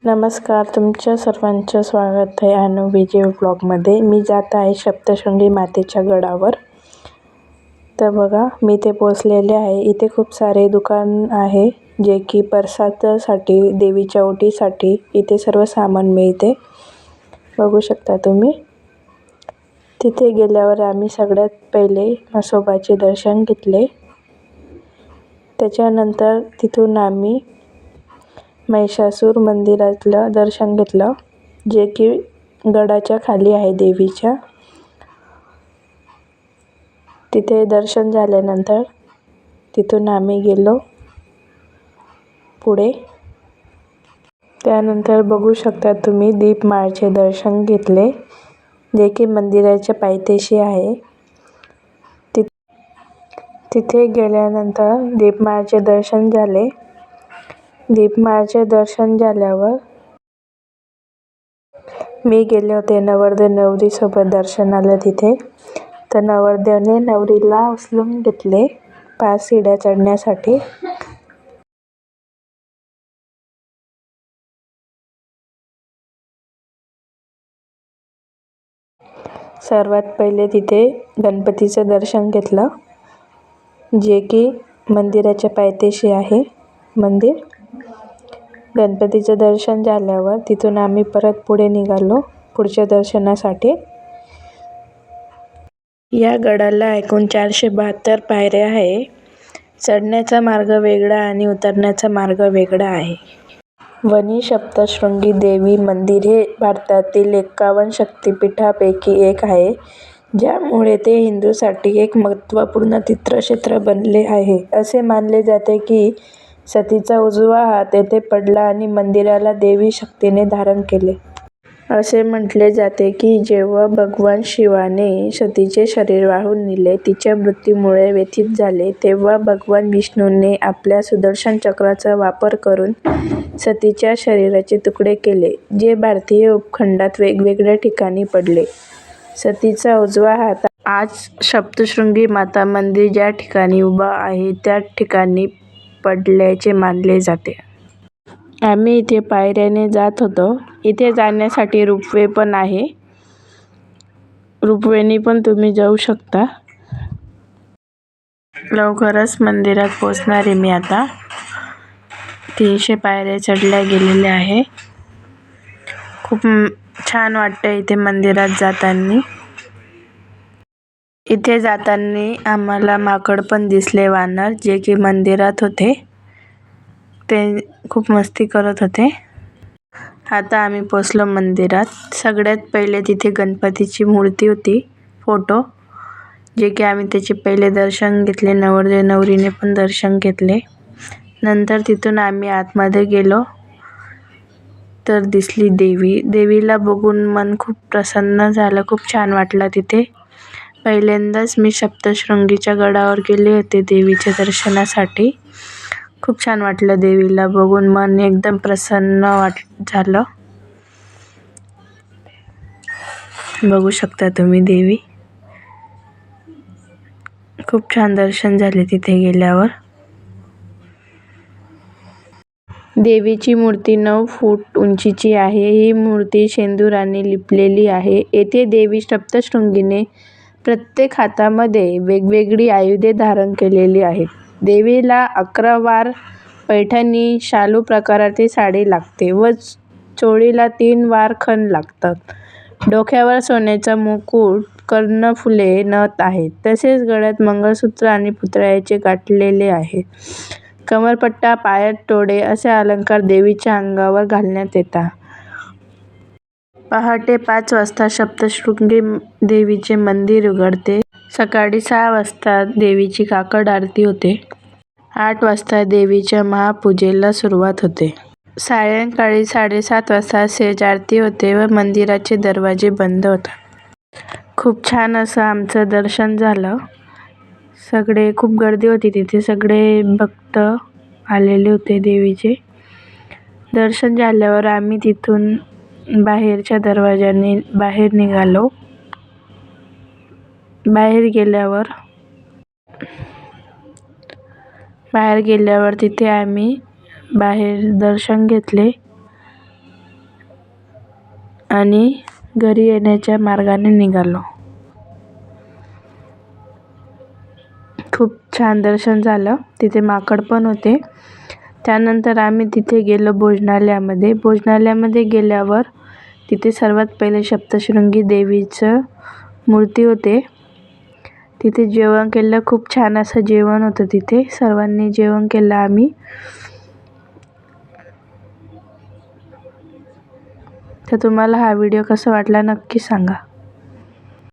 नमस्कार, तुमच्या सर्वांचं स्वागत आहे अनु विजय ब्लॉगमध्ये. मी जात आहे सप्तशृंगी मातेच्या गडावर. तर बघा, मी ते पोचलेले आहे. इथे खूप सारे दुकान आहे जे की प्रसादासाठी, देवीच्या ओटीसाठी इथे सर्व सामान मिळते. बघू शकता तुम्ही. तिथे गेल्यावर आम्ही सगळ्यात पहिले म्हसोबाचे दर्शन घेतले. त्याच्यानंतर तिथून आम्ही महिषासूर मंदिरातलं दर्शन घेतलं, जे की गडाच्या खाली आहे देवीच्या. तिथे दर्शन झाल्यानंतर तिथून आम्ही गेलो पुढे. त्यानंतर बघू शकता तुम्ही दीपमाळचे दर्शन घेतले, जे की मंदिराच्या पायथ्याशी आहे. तिथे गेल्यानंतर दीपमाळचे दर्शन झाले. दीपमाळचे दर्शन झाल्यावर मी गेले होते नवरदेव नवरीसोबत दर्शनाला तिथे. तर नवरदेवने नवरीला उचलून घेतले 5 सीड्या चढण्यासाठी. सर्वात पहिले तिथे गणपतीचं दर्शन घेतलं, जे की मंदिराच्या पायथ्याशी आहे मंदिर. गणपतीचं दर्शन झाल्यावर तिथून आम्ही परत पुढे निघालो पुढच्या दर्शनासाठी. या गडाला एकूण 472 पायऱ्या आहे. चढण्याचा मार्ग वेगळा आणि उतरण्याचा मार्ग वेगळा आहे. वणी सप्तशृंगी देवी मंदिर हे भारतातील 51 शक्तिपीठांपैकी एक आहे, ज्यामुळे ते हिंदूंसाठी एक महत्त्वपूर्ण तीर्थक्षेत्र बनले आहे. असे मानले जाते की सतीचा उजवा हात येथे पडला आणि मंदिराला दैवी शक्तीने धारण केले. असे म्हटले जाते की जेव्हा भगवान शिवाने सतीचे शरीर वाहून नेले, तिच्या मृत्यूमुळे व्यथित झाले, तेव्हा भगवान विष्णूने आपल्या सुदर्शन चक्राचा वापर करून सतीच्या शरीराचे तुकडे केले, जे भारतीय उपखंडात वेगवेगळ्या ठिकाणी पडले. सतीचा उजवा हात आज सप्तशृंगी माता मंदिर ज्या ठिकाणी उभा आहे त्या ठिकाणी पडल्याचे मानले जाते. आम्ही इथे पायऱ्याने जात होतो. इथे जाण्यासाठी रोपवे पण आहे. रोपवेने पण तुम्ही जाऊ शकता. लवकरच मंदिरात पोहोचणार आहे मी आता. 300 पायऱ्या चढल्या गेलेल्या आहे. खूप छान वाटतं इथे मंदिरात जाताना. इथे जाताना आम्हाला माकड पण दिसले, वानर, जे की मंदिरात होते. ते खूप मस्ती करत होते. आता आम्ही पोचलो मंदिरात. सगळ्यात पहिले तिथे गणपतीची मूर्ती होती, फोटो, जे की आम्ही त्याचे पहिले दर्शन घेतले. नवरदेव नवरीने पण दर्शन घेतले. नंतर तिथून आम्ही आतमध्ये गेलो तर दिसली देवी. देवीला बघून मन खूप प्रसन्न झालं. खूप छान वाटलं तिथे. पहिल्यांदाच मी सप्तशृंगीच्या गडावर गेले होते देवीच्या दर्शनासाठी. खूप छान वाटलं देवीला बघून. मन एकदम प्रसन्न झालं. बघू शकता तुम्ही देवी. खूप छान दर्शन झाले तिथे गेल्यावर. देवीची मूर्ती 9 फूट उंचीची आहे. ही मूर्ती शेंदुराने लिपलेली आहे. येथे देवी सप्तशृंगीने प्रत्येक हातामध्ये वेगवेगळी आयुधे धारण केलेली आहेत. देवीला 11 वार पैठणी शालू प्रकाराची साडी लागते व चोळीला 3 वार खण लागतात. डोक्यावर सोन्याचा मुकुट, कर्णफुले, नथ आहेत. तसेच गळ्यात मंगळसूत्र आणि पुतळ्याचे गाठलेले आहे. कमरपट्टा, पायात तोडे असे अलंकार देवीच्या अंगावर घालण्यात येतात. पहाटे 5 वाजता सप्तशृंगी देवीचे मंदिर उघडते. सकाळी 6 वाजता देवीची काकड आरती होते. 8 वाजता देवीच्या महापूजेला सुरुवात होते. सायंकाळी 7:30 वाजता सेज आरती होते व मंदिराचे दरवाजे बंद होतात. खूप छान असं आमचं दर्शन झालं. सगळे खूप गर्दी होती तिथे. सगळे भक्त आलेले होते देवीचे. दर्शन झाल्यावर आम्ही तिथून बाहेरच्या दरवाजाने बाहेर निघालो. बाहेर गेल्यावर तिथे आम्ही बाहेर दर्शन घेतले. आणि घरी येण्याच्या मार्गाने निघालो. खूप छान दर्शन झालं. तिथे माकड पण होते. त्यानंतर आम्ही तिथे गेलो भोजनालयामध्ये. भोजनालयामध्ये गेल्यावर तिथे सर्वात पहिले सप्तशृंगी देवीचं मूर्ती होते. तिथे जेवण केलं. खूप छान असं जेवण होतं तिथे. सर्वांनी जेवण केलं आम्ही. तर तुम्हाला हा व्हिडिओ कसा वाटला नक्की सांगा.